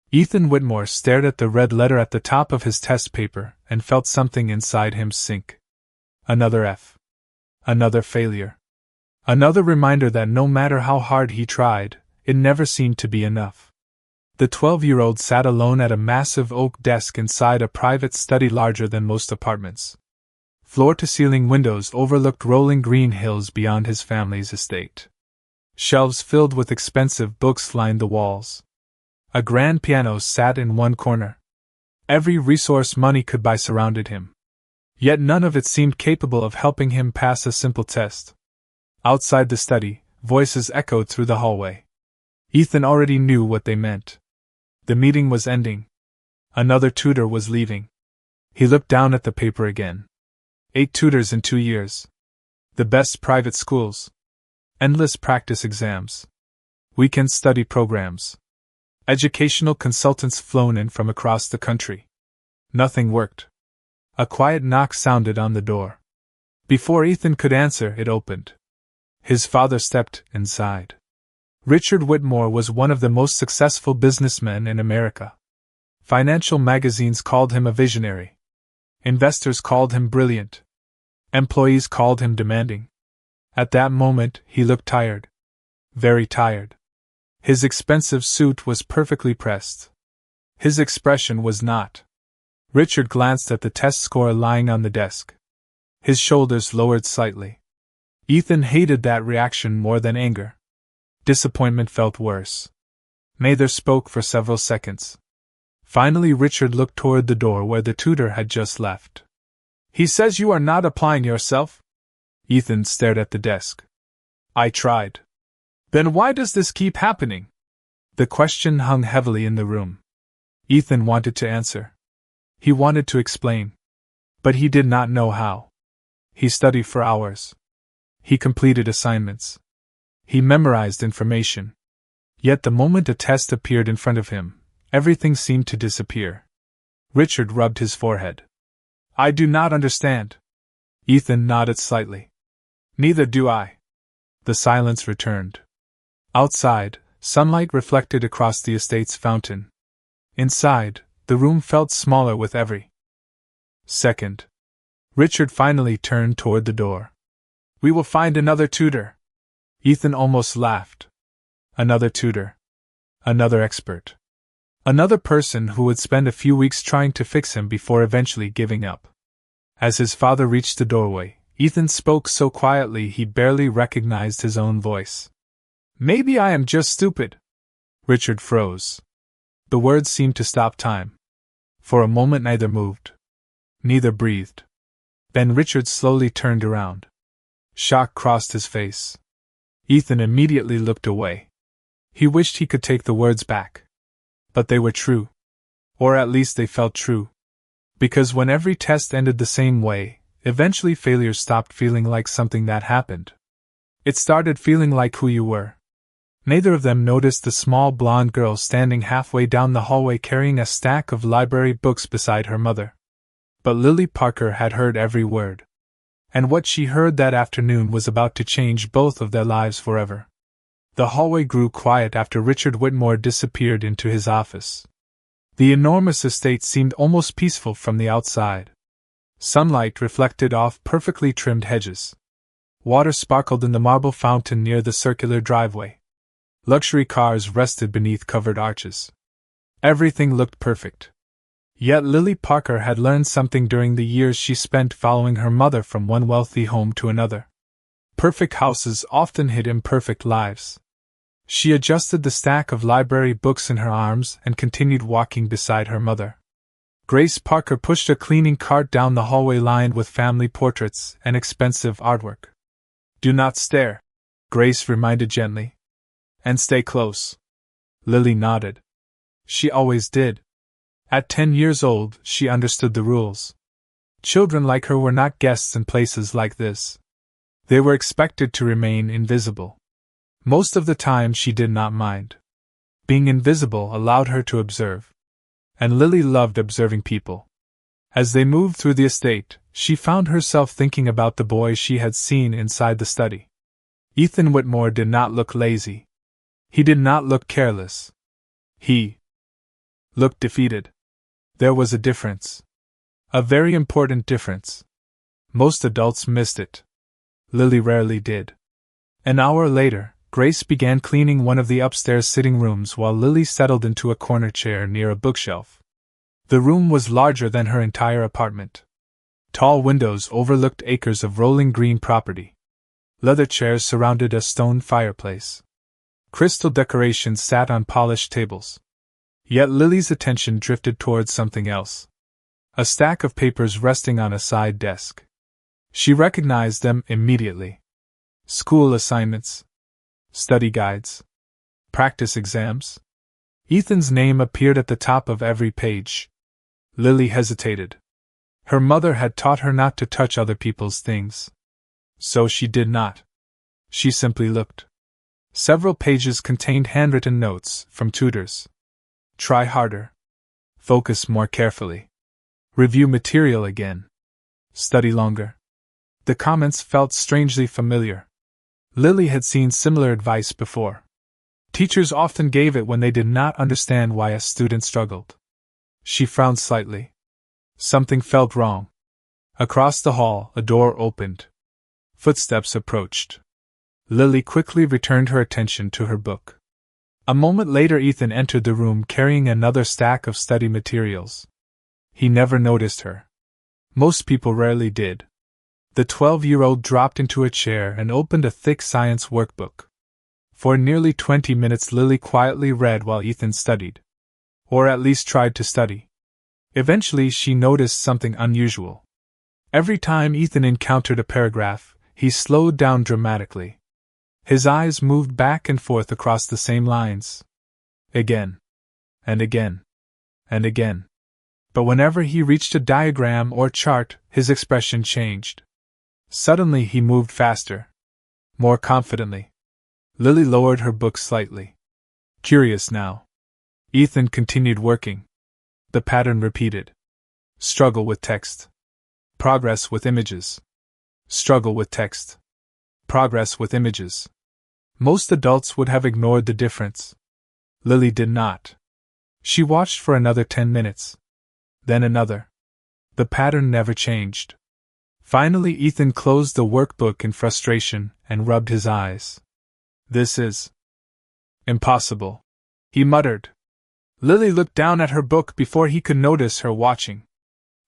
Ethan Whitmore stared at the red letter at the top of his test paper and felt something inside him sink. Another F. Another failure. Another reminder that no matter how hard he tried, it never seemed to be enough. The 12-year-old sat alone at a massive oak desk inside a private study larger than most apartments. Floor-to-ceiling windows overlooked rolling green hills beyond his family's estate. Shelves filled with expensive books lined the walls. A grand piano sat in one corner. Every resource money could buy surrounded him. Yet none of it seemed capable of helping him pass a simple test. Outside the study, voices echoed through the hallway. Ethan already knew what they meant. The meeting was ending. Another tutor was leaving. He looked down at the paper again. 8 tutors in 2 years. The best private schools. Endless practice exams. Weekend study programs. Educational consultants flown in from across the country. Nothing worked. A quiet knock sounded on the door. Before Ethan could answer, it opened. His father stepped inside. Richard Whitmore was one of the most successful businessmen in America. Financial magazines called him a visionary. Investors called him brilliant. Employees called him demanding. At that moment, he looked tired. Very tired. His expensive suit was perfectly pressed. His expression was not. Richard glanced at the test score lying on the desk. His shoulders lowered slightly. Ethan hated that reaction more than anger. Disappointment felt worse. Neither spoke for several seconds. Finally, Richard looked toward the door where the tutor had just left. "He says you are not applying yourself?" Ethan stared at the desk. "I tried." "Then why does this keep happening?" The question hung heavily in the room. Ethan wanted to answer. He wanted to explain. But he did not know how. He studied for hours. He completed assignments. He memorized information. Yet the moment a test appeared in front of him, everything seemed to disappear. Richard rubbed his forehead. "I do not understand." Ethan nodded slightly. "Neither do I." The silence returned. Outside, sunlight reflected across the estate's fountain. Inside, the room felt smaller with every second. Richard finally turned toward the door. "We will find another tutor." Ethan almost laughed. Another tutor. Another expert. Another person who would spend a few weeks trying to fix him before eventually giving up. As his father reached the doorway, Ethan spoke so quietly he barely recognized his own voice. "Maybe I am just stupid." Richard froze. The words seemed to stop time. For a moment neither moved. Neither breathed. Then Richard slowly turned around. Shock crossed his face. Ethan immediately looked away. He wished he could take the words back. But they were true. Or at least they felt true. Because when every test ended the same way, eventually failure stopped feeling like something that happened. It started feeling like who you were. Neither of them noticed the small blonde girl standing halfway down the hallway carrying a stack of library books beside her mother. But Lily Parker had heard every word. And what she heard that afternoon was about to change both of their lives forever. The hallway grew quiet after Richard Whitmore disappeared into his office. The enormous estate seemed almost peaceful from the outside. Sunlight reflected off perfectly trimmed hedges. Water sparkled in the marble fountain near the circular driveway. Luxury cars rested beneath covered arches. Everything looked perfect. Yet Lily Parker had learned something during the years she spent following her mother from one wealthy home to another. Perfect houses often hid imperfect lives. She adjusted the stack of library books in her arms and continued walking beside her mother. Grace Parker pushed a cleaning cart down the hallway lined with family portraits and expensive artwork. "Do not stare," Grace reminded gently. "And stay close." Lily nodded. She always did. At 10 years old, she understood the rules. Children like her were not guests in places like this. They were expected to remain invisible. Most of the time she did not mind. Being invisible allowed her to observe. And Lily loved observing people. As they moved through the estate, she found herself thinking about the boy she had seen inside the study. Ethan Whitmore did not look lazy. He did not look careless. He looked defeated. There was a difference. A very important difference. Most adults missed it. Lily rarely did. An hour later, Grace began cleaning one of the upstairs sitting rooms while Lily settled into a corner chair near a bookshelf. The room was larger than her entire apartment. Tall windows overlooked acres of rolling green property. Leather chairs surrounded a stone fireplace. Crystal decorations sat on polished tables. Yet Lily's attention drifted towards something else. A stack of papers resting on a side desk. She recognized them immediately. School assignments. Study guides. Practice exams. Ethan's name appeared at the top of every page. Lily hesitated. Her mother had taught her not to touch other people's things. So she did not. She simply looked. Several pages contained handwritten notes from tutors. Try harder. Focus more carefully. Review material again. Study longer. The comments felt strangely familiar. Lily had seen similar advice before. Teachers often gave it when they did not understand why a student struggled. She frowned slightly. Something felt wrong. Across the hall, a door opened. Footsteps approached. Lily quickly returned her attention to her book. A moment later, Ethan entered the room carrying another stack of study materials. He never noticed her. Most people rarely did. The 12-year-old dropped into a chair and opened a thick science workbook. For nearly 20 minutes, Lily quietly read while Ethan studied. Or at least tried to study. Eventually, she noticed something unusual. Every time Ethan encountered a paragraph, he slowed down dramatically. His eyes moved back and forth across the same lines. Again. And again. And again. But whenever he reached a diagram or chart, his expression changed. Suddenly he moved faster. More confidently. Lily lowered her book slightly. Curious now. Ethan continued working. The pattern repeated. Struggle with text. Progress with images. Struggle with text. Progress with images. Most adults would have ignored the difference. Lily did not. She watched for another 10 minutes. Then another. The pattern never changed. Finally, Ethan closed the workbook in frustration and rubbed his eyes. This is impossible, he muttered. Lily looked down at her book before he could notice her watching.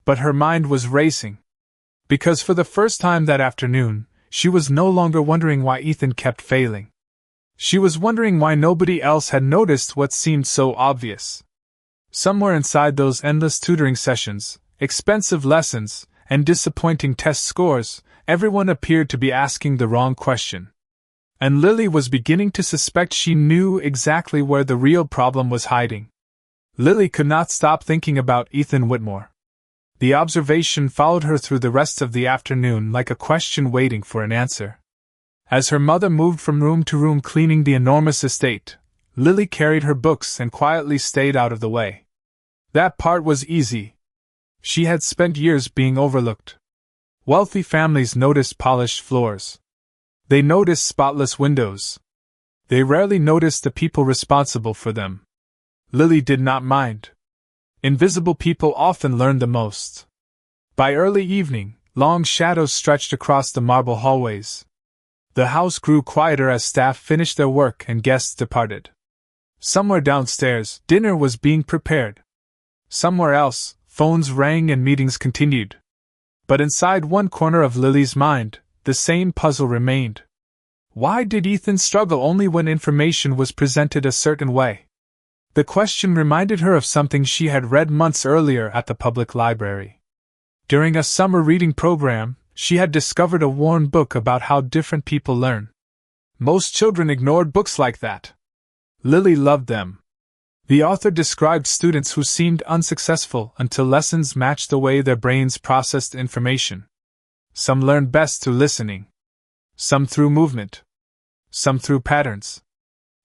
But her mind was racing. Because for the first time that afternoon, she was no longer wondering why Ethan kept failing. She was wondering why nobody else had noticed what seemed so obvious. Somewhere inside those endless tutoring sessions, expensive lessons, and disappointing test scores, everyone appeared to be asking the wrong question. And Lily was beginning to suspect she knew exactly where the real problem was hiding. Lily could not stop thinking about Ethan Whitmore. The observation followed her through the rest of the afternoon like a question waiting for an answer. As her mother moved from room to room cleaning the enormous estate, Lily carried her books and quietly stayed out of the way. That part was easy. She had spent years being overlooked. Wealthy families noticed polished floors. They noticed spotless windows. They rarely noticed the people responsible for them. Lily did not mind. Invisible people often learned the most. By early evening, long shadows stretched across the marble hallways. The house grew quieter as staff finished their work and guests departed. Somewhere downstairs, dinner was being prepared. Somewhere else, phones rang and meetings continued. But inside one corner of Lily's mind, the same puzzle remained. Why did Ethan struggle only when information was presented a certain way? The question reminded her of something she had read months earlier at the public library. During a summer reading program, she had discovered a worn book about how different people learn. Most children ignored books like that. Lily loved them. The author described students who seemed unsuccessful until lessons matched the way their brains processed information. Some learned best through listening. Some through movement. Some through patterns.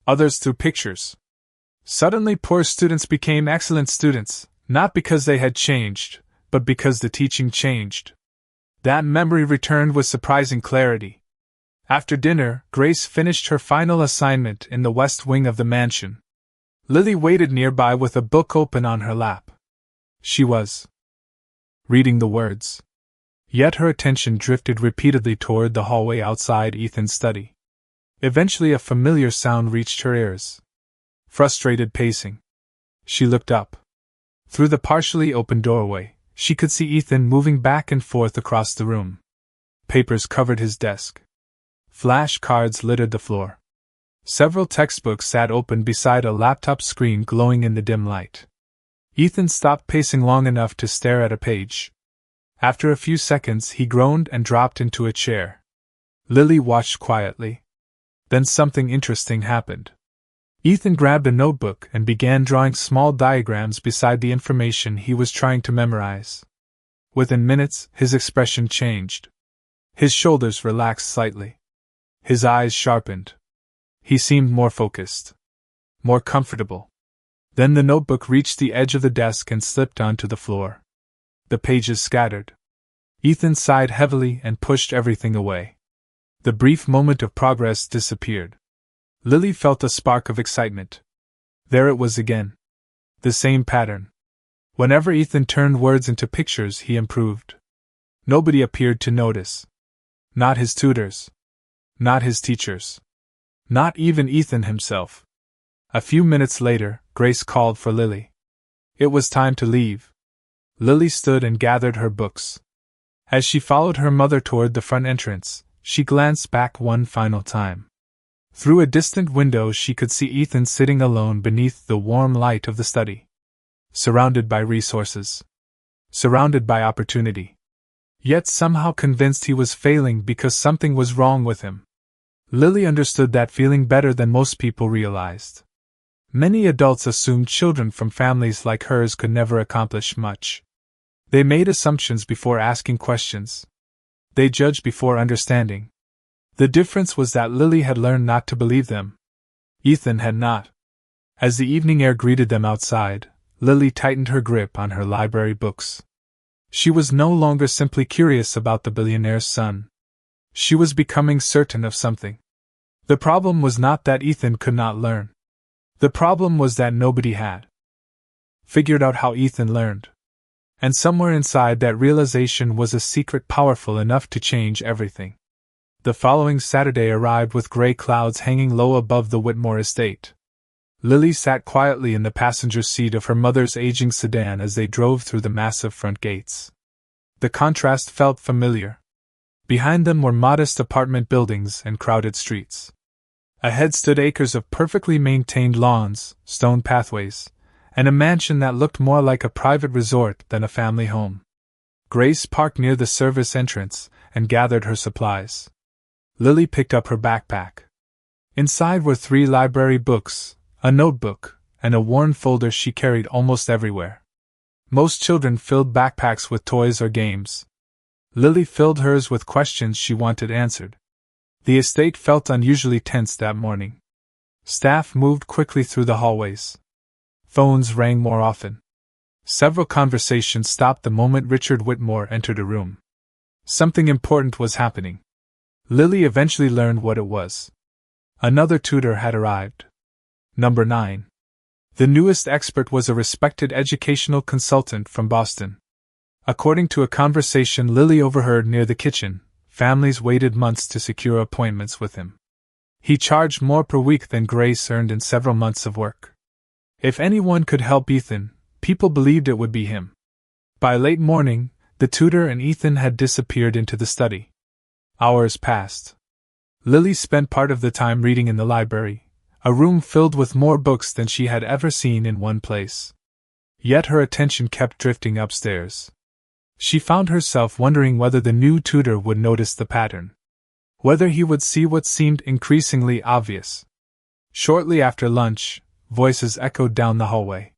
Others through pictures. Suddenly, poor students became excellent students, not because they had changed, but because the teaching changed. That memory returned with surprising clarity. After dinner, Grace finished her final assignment in the west wing of the mansion. Lily waited nearby with a book open on her lap. She was reading the words. Yet her attention drifted repeatedly toward the hallway outside Ethan's study. Eventually a familiar sound reached her ears. Frustrated pacing. She looked up. Through the partially open doorway, she could see Ethan moving back and forth across the room. Papers covered his desk. Flashcards littered the floor. Several textbooks sat open beside a laptop screen glowing in the dim light. Ethan stopped pacing long enough to stare at a page. After a few seconds, he groaned and dropped into a chair. Lily watched quietly. Then something interesting happened. Ethan grabbed a notebook and began drawing small diagrams beside the information he was trying to memorize. Within minutes, his expression changed. His shoulders relaxed slightly. His eyes sharpened. He seemed more focused. More comfortable. Then the notebook reached the edge of the desk and slipped onto the floor. The pages scattered. Ethan sighed heavily and pushed everything away. The brief moment of progress disappeared. Lily felt a spark of excitement. There it was again. The same pattern. Whenever Ethan turned words into pictures, he improved. Nobody appeared to notice. Not his tutors. Not his teachers. Not even Ethan himself. A few minutes later, Grace called for Lily. It was time to leave. Lily stood and gathered her books. As she followed her mother toward the front entrance, she glanced back one final time. Through a distant window she could see Ethan sitting alone beneath the warm light of the study. Surrounded by resources. Surrounded by opportunity. Yet somehow convinced he was failing because something was wrong with him. Lily understood that feeling better than most people realized. Many adults assumed children from families like hers could never accomplish much. They made assumptions before asking questions. They judged before understanding. The difference was that Lily had learned not to believe them. Ethan had not. As the evening air greeted them outside, Lily tightened her grip on her library books. She was no longer simply curious about the billionaire's son. She was becoming certain of something. The problem was not that Ethan could not learn. The problem was that nobody had figured out how Ethan learned. And somewhere inside that realization was a secret powerful enough to change everything. The following Saturday arrived with gray clouds hanging low above the Whitmore estate. Lily sat quietly in the passenger seat of her mother's aging sedan as they drove through the massive front gates. The contrast felt familiar. Behind them were modest apartment buildings and crowded streets. Ahead stood acres of perfectly maintained lawns, stone pathways, and a mansion that looked more like a private resort than a family home. Grace parked near the service entrance and gathered her supplies. Lily picked up her backpack. Inside were 3 library books, a notebook, and a worn folder she carried almost everywhere. Most children filled backpacks with toys or games. Lily filled hers with questions she wanted answered. The estate felt unusually tense that morning. Staff moved quickly through the hallways. Phones rang more often. Several conversations stopped the moment Richard Whitmore entered a room. Something important was happening. Lily eventually learned what it was. Another tutor had arrived. Number 9. The newest expert was a respected educational consultant from Boston. According to a conversation Lily overheard near the kitchen, families waited months to secure appointments with him. He charged more per week than Grace earned in several months of work. If anyone could help Ethan, people believed it would be him. By late morning, the tutor and Ethan had disappeared into the study. Hours passed. Lily spent part of the time reading in the library, a room filled with more books than she had ever seen in one place. Yet her attention kept drifting upstairs. She found herself wondering whether the new tutor would notice the pattern. Whether he would see what seemed increasingly obvious. Shortly after lunch, voices echoed down the hallway.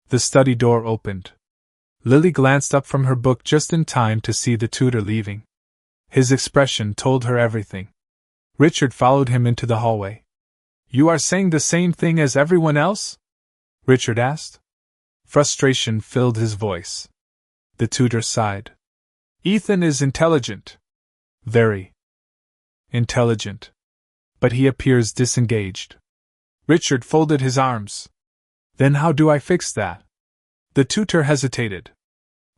The study door opened. Lily glanced up from her book just in time to see the tutor leaving. His expression told her everything. Richard followed him into the hallway. "You are saying the same thing as everyone else?" Richard asked. Frustration filled his voice. The tutor sighed. "Ethan is intelligent. Very intelligent. But he appears disengaged." Richard folded his arms. Then how do I fix that? The tutor hesitated.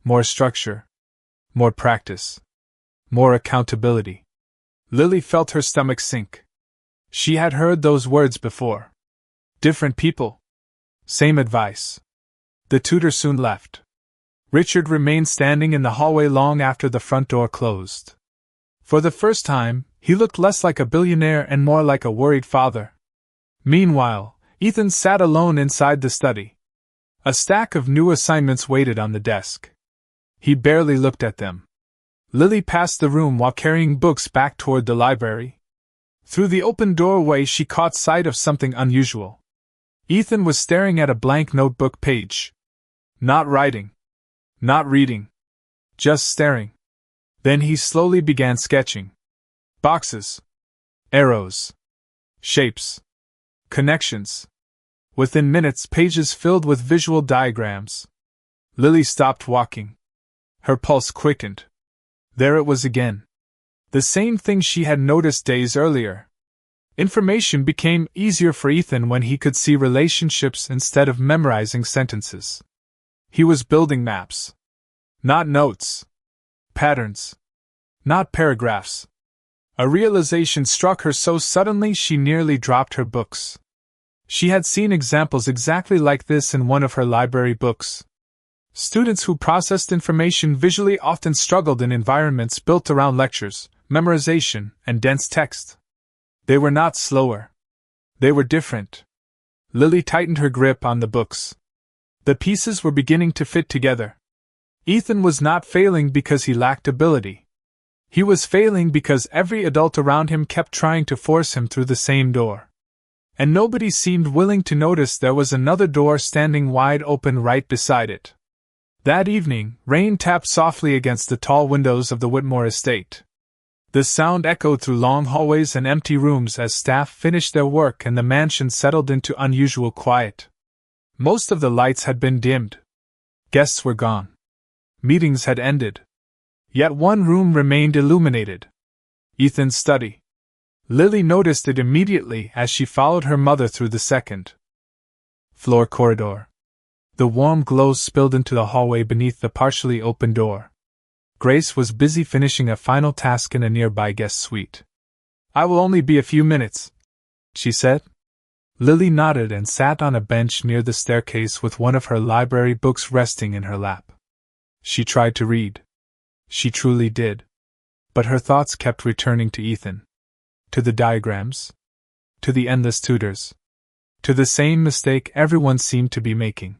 More structure. More practice. More accountability. Lily felt her stomach sink. She had heard those words before. Different people. Same advice. The tutor soon left. Richard remained standing in the hallway long after the front door closed. For the first time, he looked less like a billionaire and more like a worried father. Meanwhile, Ethan sat alone inside the study. A stack of new assignments waited on the desk. He barely looked at them. Lily passed the room while carrying books back toward the library. Through the open doorway she caught sight of something unusual. Ethan was staring at a blank notebook page. Not writing. Not reading. Just staring. Then he slowly began sketching. Boxes. Arrows. Shapes. Connections. Within minutes, pages filled with visual diagrams. Lily stopped walking. Her pulse quickened. There it was again. The same thing she had noticed days earlier. Information became easier for Ethan when he could see relationships instead of memorizing sentences. He was building maps. Not notes. Patterns. Not paragraphs. A realization struck her so suddenly she nearly dropped her books. She had seen examples exactly like this in one of her library books. Students who processed information visually often struggled in environments built around lectures, memorization, and dense text. They were not slower. They were different. Lily tightened her grip on the books. The pieces were beginning to fit together. Ethan was not failing because he lacked ability. He was failing because every adult around him kept trying to force him through the same door. And nobody seemed willing to notice there was another door standing wide open right beside it. That evening, rain tapped softly against the tall windows of the Whitmore estate. The sound echoed through long hallways and empty rooms as staff finished their work and the mansion settled into unusual quiet. Most of the lights had been dimmed. Guests were gone. Meetings had ended. Yet one room remained illuminated. Ethan's study. Lily noticed it immediately as she followed her mother through the second-floor corridor. The warm glow spilled into the hallway beneath the partially open door. Grace was busy finishing a final task in a nearby guest suite. "I will only be a few minutes," she said. Lily nodded and sat on a bench near the staircase with one of her library books resting in her lap. She tried to read. She truly did. But her thoughts kept returning to Ethan. To the diagrams. To the endless tutors. To the same mistake everyone seemed to be making.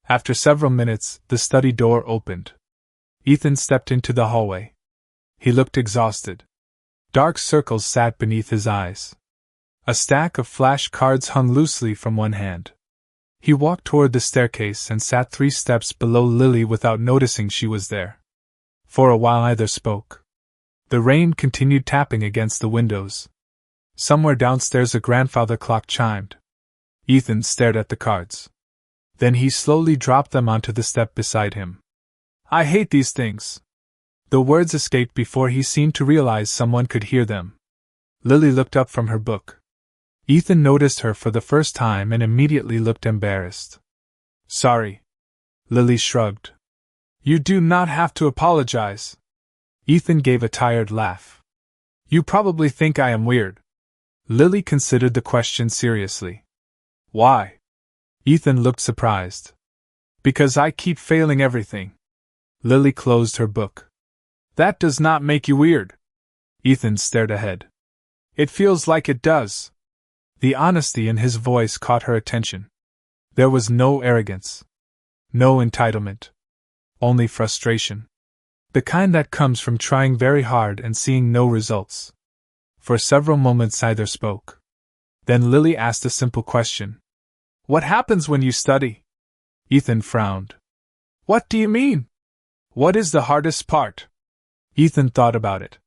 After several minutes, the study door opened. Ethan stepped into the hallway. He looked exhausted. Dark circles sat beneath his eyes. A stack of flash cards hung loosely from one hand. He walked toward the staircase and sat 3 steps below Lily without noticing she was there. For a while neither spoke. The rain continued tapping against the windows. Somewhere downstairs a grandfather clock chimed. Ethan stared at the cards. Then he slowly dropped them onto the step beside him. "I hate these things." The words escaped before he seemed to realize someone could hear them. Lily looked up from her book. Ethan noticed her for the first time and immediately looked embarrassed. "Sorry." Lily shrugged. "You do not have to apologize." Ethan gave a tired laugh. "You probably think I am weird." Lily considered the question seriously. "Why?" Ethan looked surprised. "Because I keep failing everything." Lily closed her book. "That does not make you weird." Ethan stared ahead. "It feels like it does." The honesty in his voice caught her attention. There was no arrogance. No entitlement. Only frustration. The kind that comes from trying very hard and seeing no results. For several moments neither spoke. Then Lily asked a simple question. "What happens when you study?" Ethan frowned. "What do you mean? What is the hardest part?" Ethan thought about it.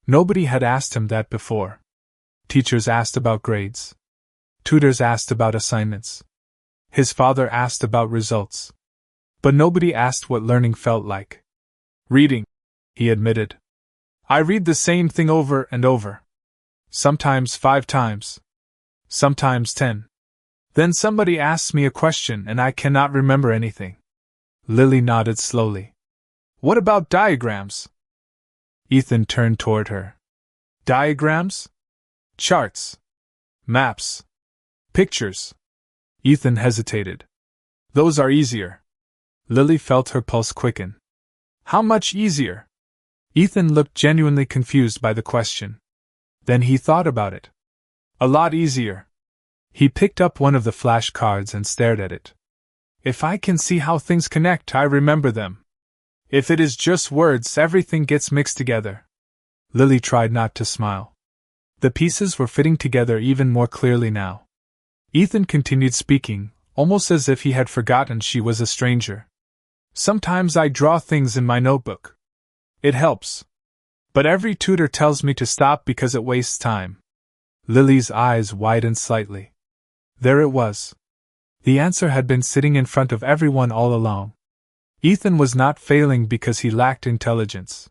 Nobody had asked him that before. Teachers asked about grades. Tutors asked about assignments. His father asked about results. But nobody asked what learning felt like. "Reading," he admitted. "I read the same thing over and over. Sometimes 5 times. Sometimes 10. Then somebody asks me a question and I cannot remember anything. Lily nodded slowly. What about diagrams? Ethan turned toward her. Diagrams? Charts. Maps. Pictures. Ethan hesitated. Those are easier. Lily felt her pulse quicken. How much easier? Ethan looked genuinely confused by the question. Then he thought about it. A lot easier. He picked up one of the flashcards and stared at it. If I can see how things connect, I remember them. If it is just words, everything gets mixed together. Lily tried not to smile. The pieces were fitting together even more clearly now. Ethan continued speaking, almost as if he had forgotten she was a stranger. Sometimes I draw things in my notebook. It helps. But every tutor tells me to stop because it wastes time. Lily's eyes widened slightly. There it was. The answer had been sitting in front of everyone all along. Ethan was not failing because he lacked intelligence.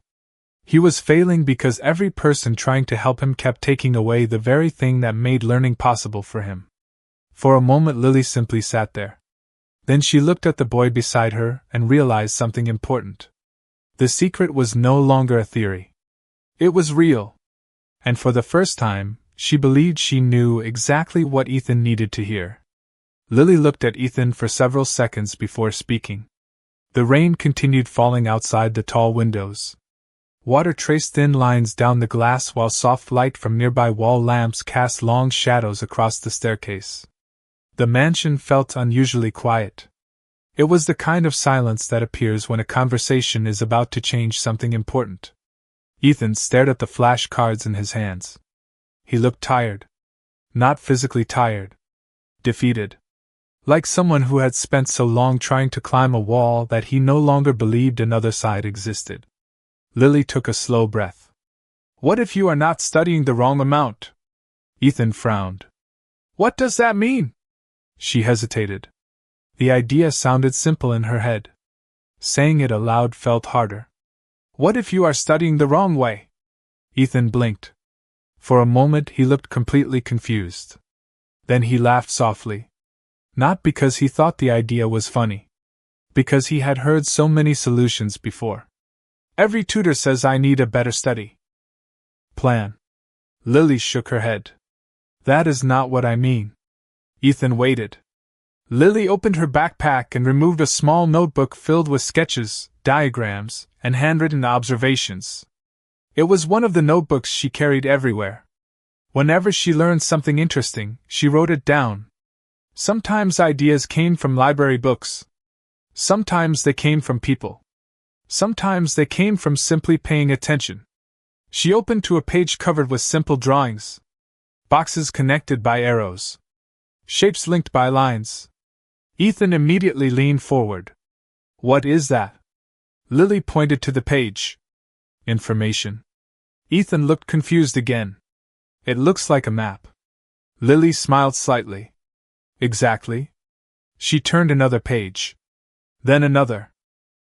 He was failing because every person trying to help him kept taking away the very thing that made learning possible for him. For a moment Lily simply sat there. Then she looked at the boy beside her and realized something important. The secret was no longer a theory. It was real. And for the first time, she believed she knew exactly what Ethan needed to hear. Lily looked at Ethan for several seconds before speaking. The rain continued falling outside the tall windows. Water traced thin lines down the glass while soft light from nearby wall lamps cast long shadows across the staircase. The mansion felt unusually quiet. It was the kind of silence that appears when a conversation is about to change something important. Ethan stared at the flashcards in his hands. He looked tired. Not physically tired. Defeated. Like someone who had spent so long trying to climb a wall that he no longer believed another side existed. Lily took a slow breath. What if you are not studying the wrong amount? Ethan frowned. What does that mean? She hesitated. The idea sounded simple in her head. Saying it aloud felt harder. What if you are studying the wrong way? Ethan blinked. For a moment he looked completely confused. Then he laughed softly. Not because he thought the idea was funny. Because he had heard so many solutions before. Every tutor says I need a better study plan. Lily shook her head. That is not what I mean. Ethan waited. Lily opened her backpack and removed a small notebook filled with sketches, diagrams, and handwritten observations. It was one of the notebooks she carried everywhere. Whenever she learned something interesting, she wrote it down. Sometimes ideas came from library books. Sometimes they came from people. Sometimes they came from simply paying attention. She opened to a page covered with simple drawings. Boxes connected by arrows. Shapes linked by lines. Ethan immediately leaned forward. What is that? Lily pointed to the page. Information. Ethan looked confused again. It looks like a map. Lily smiled slightly. Exactly. She turned another page. Then another.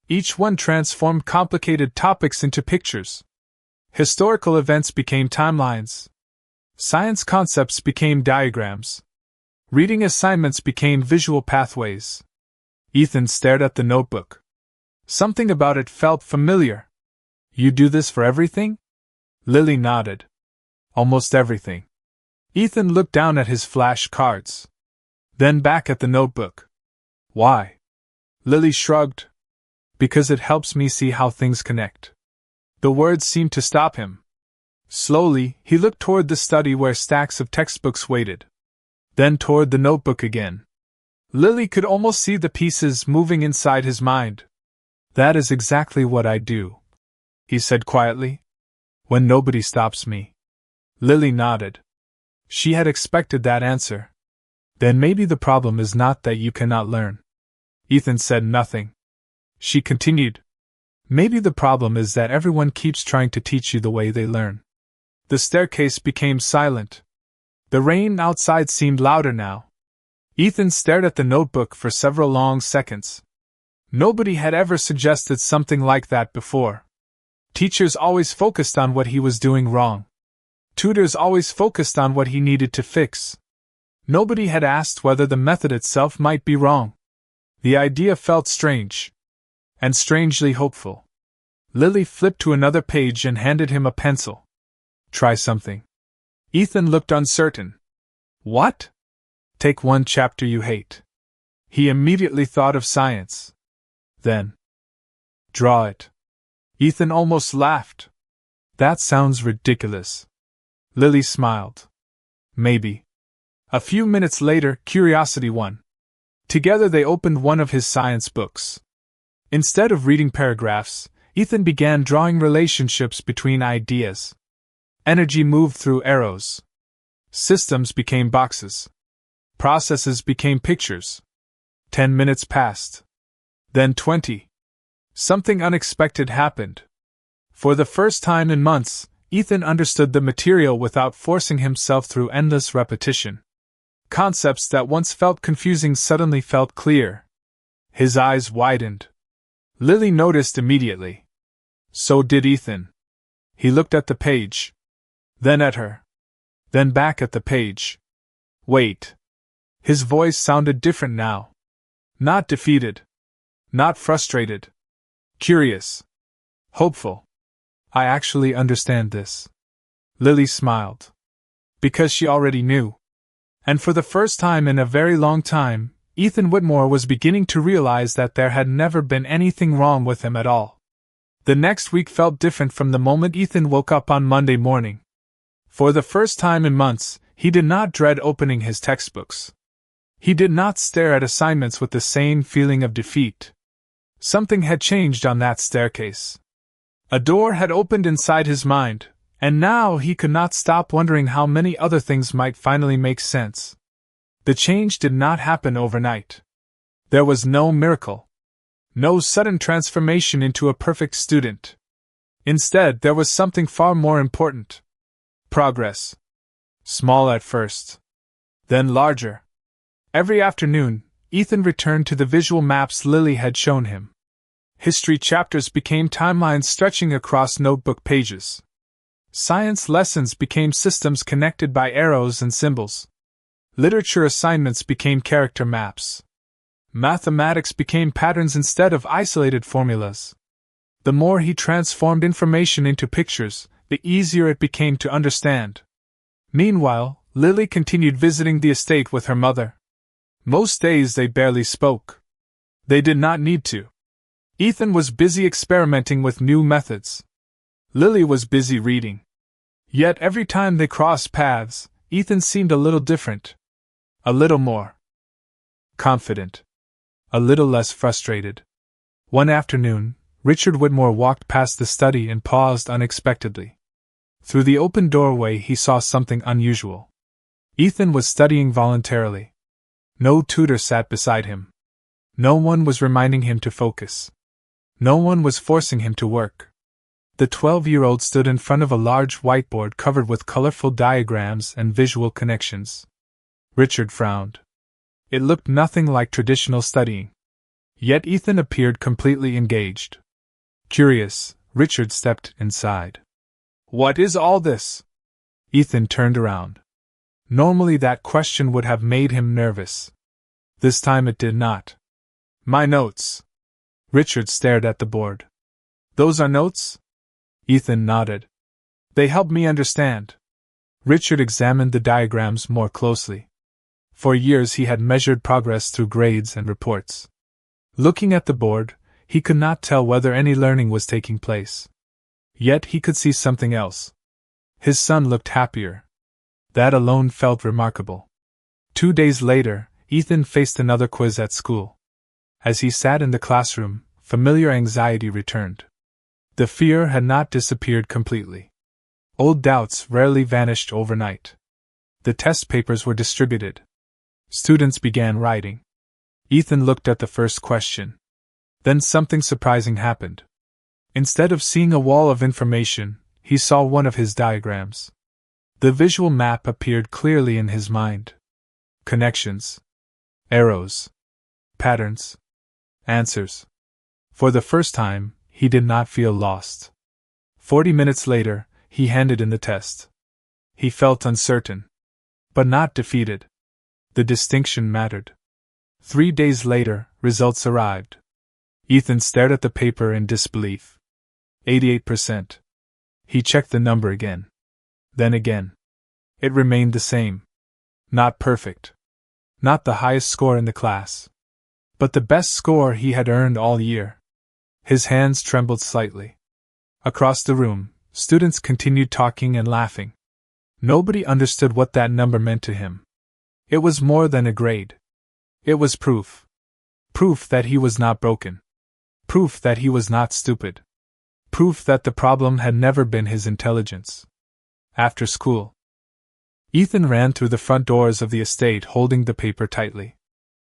Each one transformed complicated topics into pictures. Historical events became timelines. Science concepts became diagrams. Reading assignments became visual pathways. Ethan stared at the notebook. Something about it felt familiar. You do this for everything? Lily nodded. Almost everything. Ethan looked down at his flashcards. Then back at the notebook. Why? Lily shrugged. Because it helps me see how things connect. The words seemed to stop him. Slowly, he looked toward the study where stacks of textbooks waited. Then toward the notebook again. Lily could almost see the pieces moving inside his mind. That is exactly what I do, he said quietly. When nobody stops me. Lily nodded. She had expected that answer. Then maybe the problem is not that you cannot learn. Ethan said nothing. She continued. Maybe the problem is that everyone keeps trying to teach you the way they learn. The staircase became silent. The rain outside seemed louder now. Ethan stared at the notebook for several long seconds. Nobody had ever suggested something like that before. Teachers always focused on what he was doing wrong. Tutors always focused on what he needed to fix. Nobody had asked whether the method itself might be wrong. The idea felt strange. And strangely hopeful. Lily flipped to another page and handed him a pencil. Try something. Ethan looked uncertain. What? Take one chapter you hate. He immediately thought of science. Then. Draw it. Ethan almost laughed. That sounds ridiculous. Lily smiled. Maybe. A few minutes later, curiosity won. Together they opened one of his science books. Instead of reading paragraphs, Ethan began drawing relationships between ideas. Energy moved through arrows. Systems became boxes. Processes became pictures. 10 minutes passed. Then 20. Something unexpected happened. For the first time in months, Ethan understood the material without forcing himself through endless repetition. Concepts that once felt confusing suddenly felt clear. His eyes widened. Lily noticed immediately. So did Ethan. He looked at the page. Then at her. Then back at the page. Wait. His voice sounded different now. Not defeated. Not frustrated. Curious. Hopeful. I actually understand this. Lily smiled. Because she already knew. And for the first time in a very long time, Ethan Whitmore was beginning to realize that there had never been anything wrong with him at all. The next week felt different from the moment Ethan woke up on Monday morning. For the first time in months, he did not dread opening his textbooks. He did not stare at assignments with the same feeling of defeat. Something had changed on that staircase. A door had opened inside his mind, and now he could not stop wondering how many other things might finally make sense. The change did not happen overnight. There was no miracle. No sudden transformation into a perfect student. Instead, there was something far more important. Progress. Small at first. Then larger. Every afternoon, Ethan returned to the visual maps Lily had shown him. History chapters became timelines stretching across notebook pages. Science lessons became systems connected by arrows and symbols. Literature assignments became character maps. Mathematics became patterns instead of isolated formulas. The more he transformed information into pictures, the easier it became to understand. Meanwhile, Lily continued visiting the estate with her mother. Most days they barely spoke. They did not need to. Ethan was busy experimenting with new methods. Lily was busy reading. Yet every time they crossed paths, Ethan seemed a little different. A little more confident. A little less frustrated. One afternoon, Richard Whitmore walked past the study and paused unexpectedly. Through the open doorway he saw something unusual. Ethan was studying voluntarily. No tutor sat beside him. No one was reminding him to focus. No one was forcing him to work. The 12-year-old stood in front of a large whiteboard covered with colorful diagrams and visual connections. Richard frowned. It looked nothing like traditional studying. Yet Ethan appeared completely engaged. Curious, Richard stepped inside. What is all this? Ethan turned around. Normally that question would have made him nervous. This time it did not. My notes. Richard stared at the board. Those are notes? Ethan nodded. They help me understand. Richard examined the diagrams more closely. For years he had measured progress through grades and reports. Looking at the board, he could not tell whether any learning was taking place. Yet he could see something else. His son looked happier. That alone felt remarkable. 2 days later, Ethan faced another quiz at school. As he sat in the classroom, familiar anxiety returned. The fear had not disappeared completely. Old doubts rarely vanished overnight. The test papers were distributed. Students began writing. Ethan looked at the first question. Then something surprising happened. Instead of seeing a wall of information, he saw one of his diagrams. The visual map appeared clearly in his mind. Connections. Arrows. Patterns. Answers. For the first time, he did not feel lost. 40 minutes later, he handed in the test. He felt uncertain. But not defeated. The distinction mattered. 3 days later, results arrived. Ethan stared at the paper in disbelief. 88%. He checked the number again. Then again. It remained the same. Not perfect. Not the highest score in the class. But the best score he had earned all year. His hands trembled slightly. Across the room, students continued talking and laughing. Nobody understood what that number meant to him. It was more than a grade. It was proof. Proof that he was not broken. Proof that he was not stupid. Proof that the problem had never been his intelligence. After school, Ethan ran through the front doors of the estate holding the paper tightly.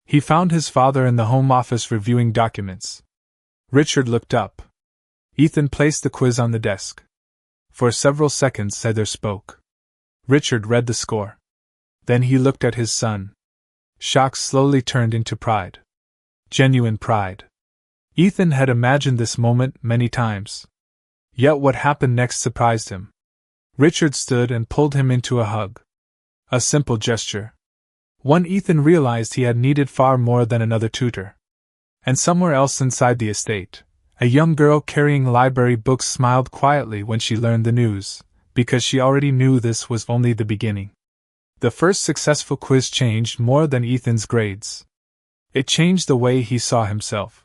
He found his father in the home office reviewing documents. Richard looked up. Ethan placed the quiz on the desk. For several seconds neither spoke. Richard read the score. Then he looked at his son. Shock slowly turned into pride. Genuine pride. Ethan had imagined this moment many times. Yet what happened next surprised him. Richard stood and pulled him into a hug. A simple gesture. One Ethan realized he had needed far more than another tutor. And somewhere else inside the estate, a young girl carrying library books smiled quietly when she learned the news, because she already knew this was only the beginning. The first successful quiz changed more than Ethan's grades. It changed the way he saw himself.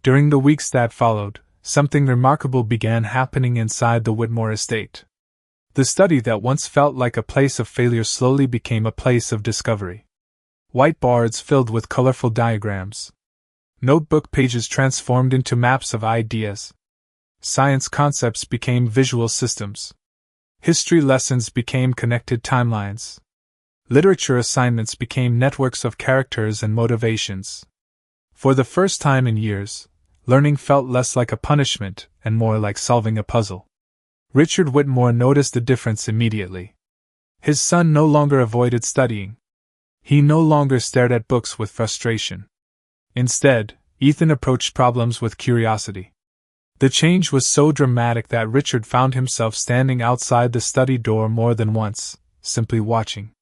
During the weeks that followed, something remarkable began happening inside the Whitmore estate. The study that once felt like a place of failure slowly became a place of discovery. Whiteboards filled with colorful diagrams. Notebook pages transformed into maps of ideas. Science concepts became visual systems. History lessons became connected timelines. Literature assignments became networks of characters and motivations. For the first time in years, learning felt less like a punishment and more like solving a puzzle. Richard Whitmore noticed the difference immediately. His son no longer avoided studying. He no longer stared at books with frustration. Instead, Ethan approached problems with curiosity. The change was so dramatic that Richard found himself standing outside the study door more than once, simply watching.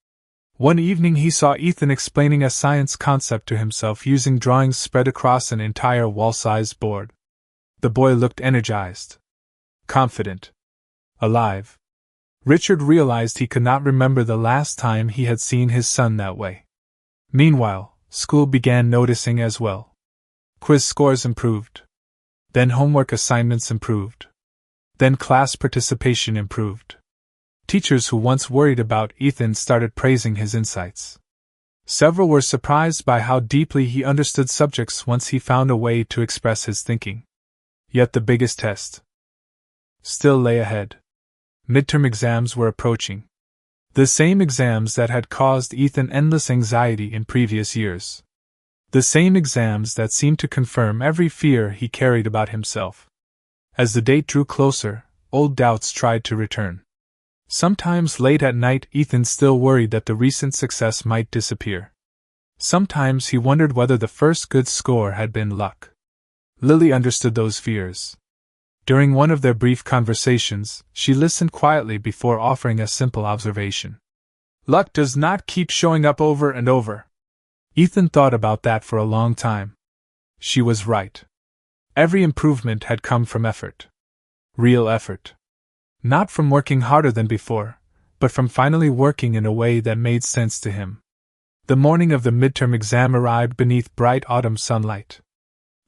One evening he saw Ethan explaining a science concept to himself using drawings spread across an entire wall-sized board. The boy looked energized. Confident. Alive. Richard realized he could not remember the last time he had seen his son that way. Meanwhile, school began noticing as well. Quiz scores improved. Then homework assignments improved. Then class participation improved. Teachers who once worried about Ethan started praising his insights. Several were surprised by how deeply he understood subjects once he found a way to express his thinking. Yet the biggest test still lay ahead. Midterm exams were approaching. The same exams that had caused Ethan endless anxiety in previous years. The same exams that seemed to confirm every fear he carried about himself. As the date drew closer, old doubts tried to return. Sometimes late at night Ethan still worried that the recent success might disappear. Sometimes he wondered whether the first good score had been luck. Lily understood those fears. During one of their brief conversations, she listened quietly before offering a simple observation. Luck does not keep showing up over and over. Ethan thought about that for a long time. She was right. Every improvement had come from effort. Real effort. Not from working harder than before, but from finally working in a way that made sense to him. The morning of the midterm exam arrived beneath bright autumn sunlight.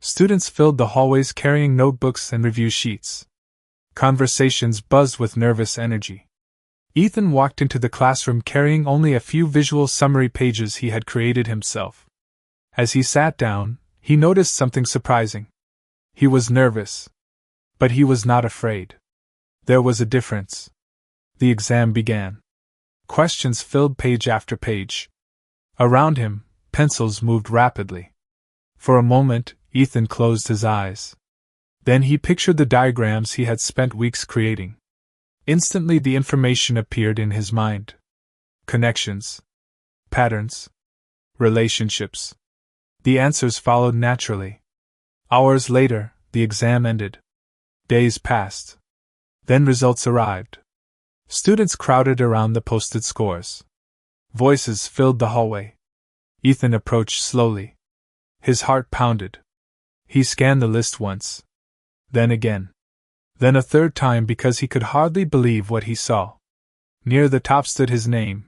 Students filled the hallways carrying notebooks and review sheets. Conversations buzzed with nervous energy. Ethan walked into the classroom carrying only a few visual summary pages he had created himself. As he sat down, he noticed something surprising. He was nervous. But he was not afraid. There was a difference. The exam began. Questions filled page after page. Around him, pencils moved rapidly. For a moment, Ethan closed his eyes. Then he pictured the diagrams he had spent weeks creating. Instantly the information appeared in his mind. Connections. Patterns. Relationships. The answers followed naturally. Hours later, the exam ended. Days passed. Then results arrived. Students crowded around the posted scores. Voices filled the hallway. Ethan approached slowly. His heart pounded. He scanned the list once. Then again. Then a third time because he could hardly believe what he saw. Near the top stood his name.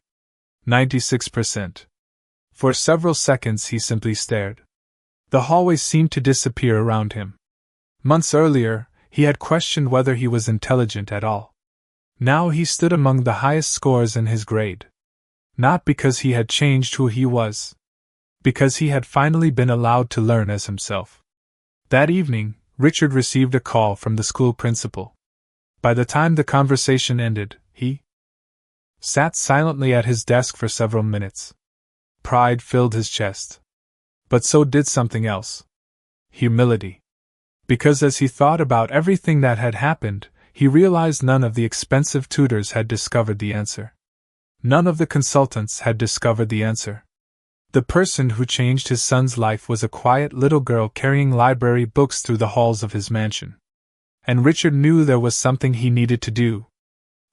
96%. For several seconds he simply stared. The hallway seemed to disappear around him. Months earlier, he had questioned whether he was intelligent at all. Now he stood among the highest scores in his grade. Not because he had changed who he was. Because he had finally been allowed to learn as himself. That evening, Richard received a call from the school principal. By the time the conversation ended, he sat silently at his desk for several minutes. Pride filled his chest. But so did something else. Humility. Because as he thought about everything that had happened, he realized none of the expensive tutors had discovered the answer. None of the consultants had discovered the answer. The person who changed his son's life was a quiet little girl carrying library books through the halls of his mansion. And Richard knew there was something he needed to do.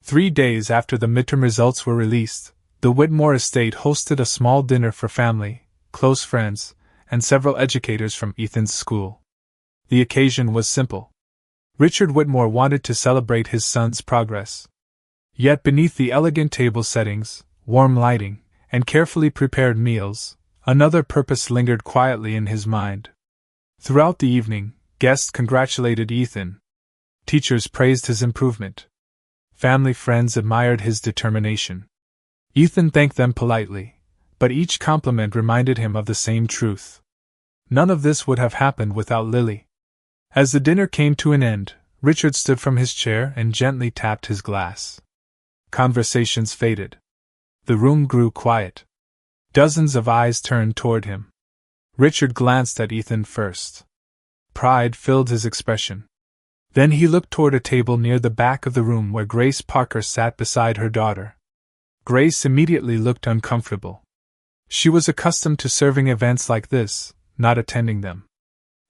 3 days after the midterm results were released, the Whitmore estate hosted a small dinner for family, close friends, and several educators from Ethan's school. The occasion was simple. Richard Whitmore wanted to celebrate his son's progress. Yet beneath the elegant table settings, warm lighting, and carefully prepared meals, another purpose lingered quietly in his mind. Throughout the evening, guests congratulated Ethan. Teachers praised his improvement. Family friends admired his determination. Ethan thanked them politely, but each compliment reminded him of the same truth. None of this would have happened without Lily. As the dinner came to an end, Richard stood from his chair and gently tapped his glass. Conversations faded. The room grew quiet. Dozens of eyes turned toward him. Richard glanced at Ethan first. Pride filled his expression. Then he looked toward a table near the back of the room where Grace Parker sat beside her daughter. Grace immediately looked uncomfortable. She was accustomed to serving events like this, not attending them.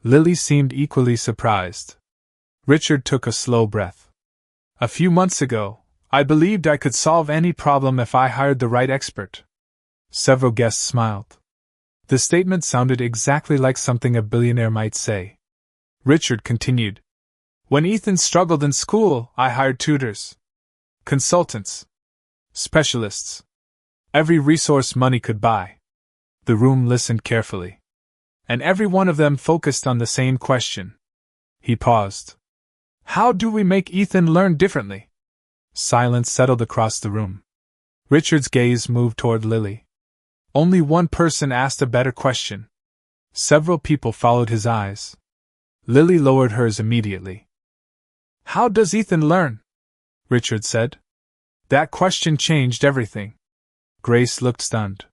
Lily seemed equally surprised. Richard took a slow breath. A few months ago, I believed I could solve any problem if I hired the right expert. Several guests smiled. The statement sounded exactly like something a billionaire might say. Richard continued. When Ethan struggled in school, I hired tutors, consultants, specialists. Every resource money could buy. The room listened carefully. And every one of them focused on the same question. He paused. How do we make Ethan learn differently? Silence settled across the room. Richard's gaze moved toward Lily. Only one person asked a better question. Several people followed his eyes. Lily lowered hers immediately. How does Ethan learn? Richard said. That question changed everything. Grace looked stunned.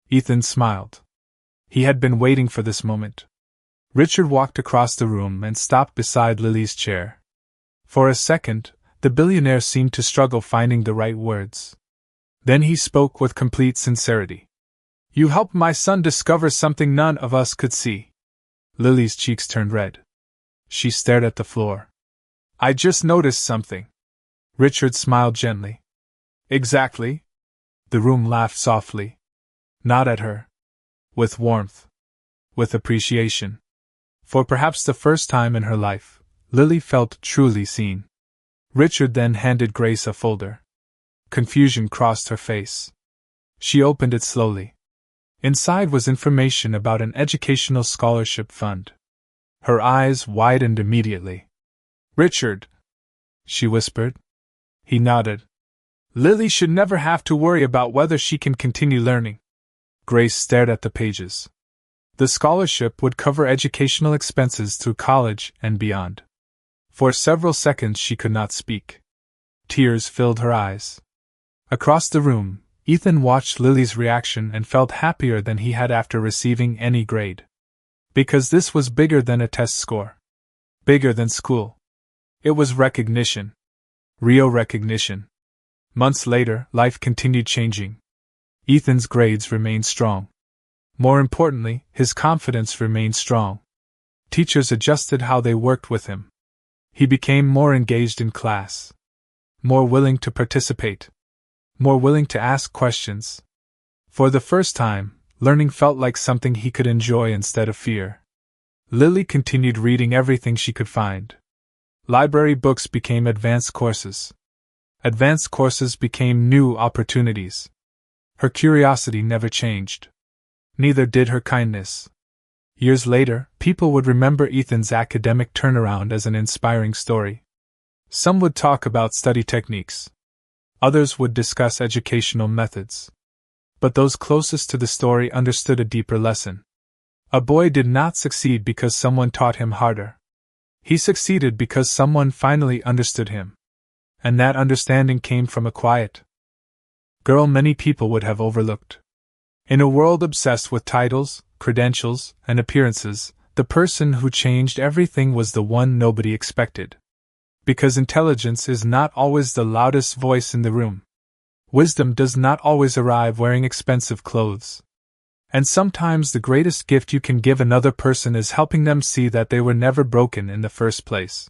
Ethan smiled. He had been waiting for this moment. Richard walked across the room and stopped beside Lily's chair. For a second, the billionaire seemed to struggle finding the right words. Then he spoke with complete sincerity. You helped my son discover something none of us could see. Lily's cheeks turned red. She stared at the floor. I just noticed something. Richard smiled gently. Exactly? The room laughed softly. Not at her. With warmth. With appreciation. For perhaps the first time in her life, Lily felt truly seen. Richard then handed Grace a folder. Confusion crossed her face. She opened it slowly. Inside was information about an educational scholarship fund. Her eyes widened immediately. Richard, she whispered. He nodded. Lily should never have to worry about whether she can continue learning. Grace stared at the pages. The scholarship would cover educational expenses through college and beyond. For several seconds she could not speak. Tears filled her eyes. Across the room, Ethan watched Lily's reaction and felt happier than he had after receiving any grade. Because this was bigger than a test score. Bigger than school. It was recognition. Real recognition. Months later, life continued changing. Ethan's grades remained strong. More importantly, his confidence remained strong. Teachers adjusted how they worked with him. He became more engaged in class. More willing to participate. More willing to ask questions. For the first time, learning felt like something he could enjoy instead of fear. Lily continued reading everything she could find. Library books became advanced courses. Advanced courses became new opportunities. Her curiosity never changed. Neither did her kindness. Years later, people would remember Ethan's academic turnaround as an inspiring story. Some would talk about study techniques. Others would discuss educational methods. But those closest to the story understood a deeper lesson. A boy did not succeed because someone taught him harder. He succeeded because someone finally understood him. And that understanding came from a quiet girl many people would have overlooked. In a world obsessed with titles, credentials, and appearances, the person who changed everything was the one nobody expected. Because intelligence is not always the loudest voice in the room. Wisdom does not always arrive wearing expensive clothes. And sometimes the greatest gift you can give another person is helping them see that they were never broken in the first place.